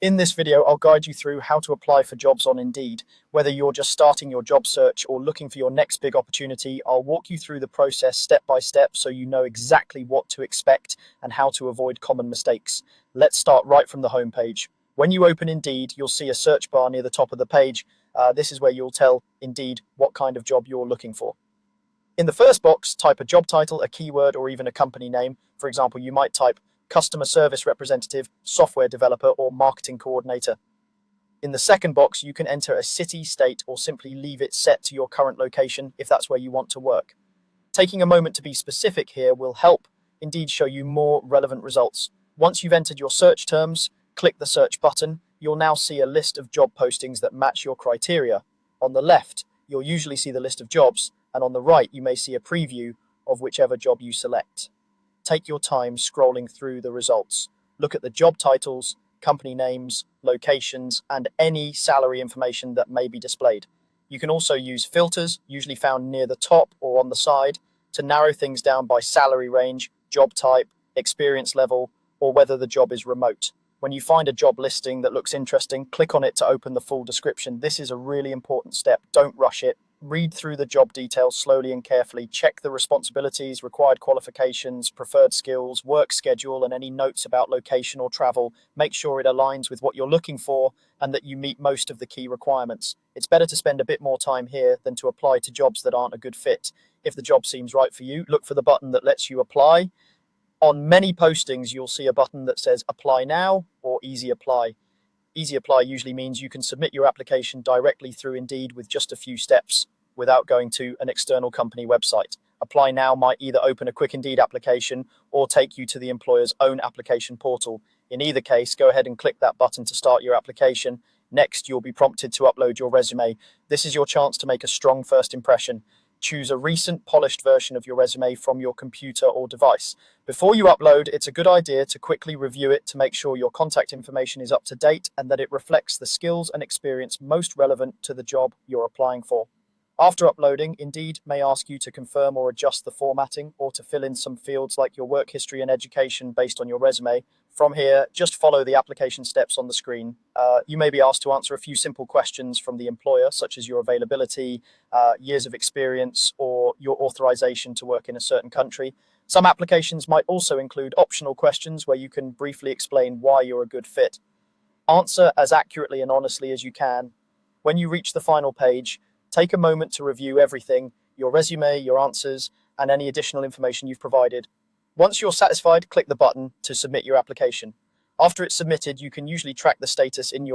In this video, I'll guide you through how to apply for jobs on Indeed. Whether you're just starting your job search or looking for your next big opportunity, I'll walk you through the process step by step so you know exactly what to expect and how to avoid common mistakes. Let's start right from the homepage. When you open Indeed, you'll see a search bar near the top of the page. This is where you'll tell Indeed what kind of job you're looking for. In the first box, type a job title, a keyword, or even a company name. For example, you might type customer service representative, software developer, or marketing coordinator. In the second box, you can enter a city, state, or simply leave it set to your current location if that's where you want to work. Taking a moment to be specific here will help Indeed show you more relevant results. Once you've entered your search terms, click the search button. You'll now see a list of job postings that match your criteria. On the left, you'll usually see the list of jobs, and on the right, you may see a preview of whichever job you select. Take your time scrolling through the results. Look at the job titles, company names, locations, and any salary information that may be displayed. You can also use filters, usually found near the top or on the side, to narrow things down by salary range, job type, experience level, or whether the job is remote. When you find a job listing that looks interesting, click on it to open the full description. This is a really important step. Don't rush it. Read through the job details slowly and carefully. Check the responsibilities, required qualifications, preferred skills, work schedule, and any notes about location or travel. Make sure it aligns with what you're looking for and that you meet most of the key requirements. It's better to spend a bit more time here than to apply to jobs that aren't a good fit. If the job seems right for you, look for the button that lets you apply. On many postings, you'll see a button that says Apply Now or Easy Apply. Easy Apply usually means you can submit your application directly through Indeed with just a few steps without going to an external company website. Apply Now might either open a quick Indeed application or take you to the employer's own application portal. In either case, go ahead and click that button to start your application. Next, you'll be prompted to upload your resume. This is your chance to make a strong first impression. Choose a recent, polished version of your resume from your computer or device. Before you upload, it's a good idea to quickly review it to make sure your contact information is up to date and that it reflects the skills and experience most relevant to the job you're applying for. After uploading, Indeed may ask you to confirm or adjust the formatting or to fill in some fields like your work history and education based on your resume. From here, just follow the application steps on the screen. You may be asked to answer a few simple questions from the employer, such as your availability, years of experience, or your authorization to work in a certain country. Some applications might also include optional questions where you can briefly explain why you're a good fit. Answer as accurately and honestly as you can. When you reach the final page, take a moment to review everything, your resume, your answers, and any additional information you've provided. Once you're satisfied, click the button to submit your application. After it's submitted, you can usually track the status in your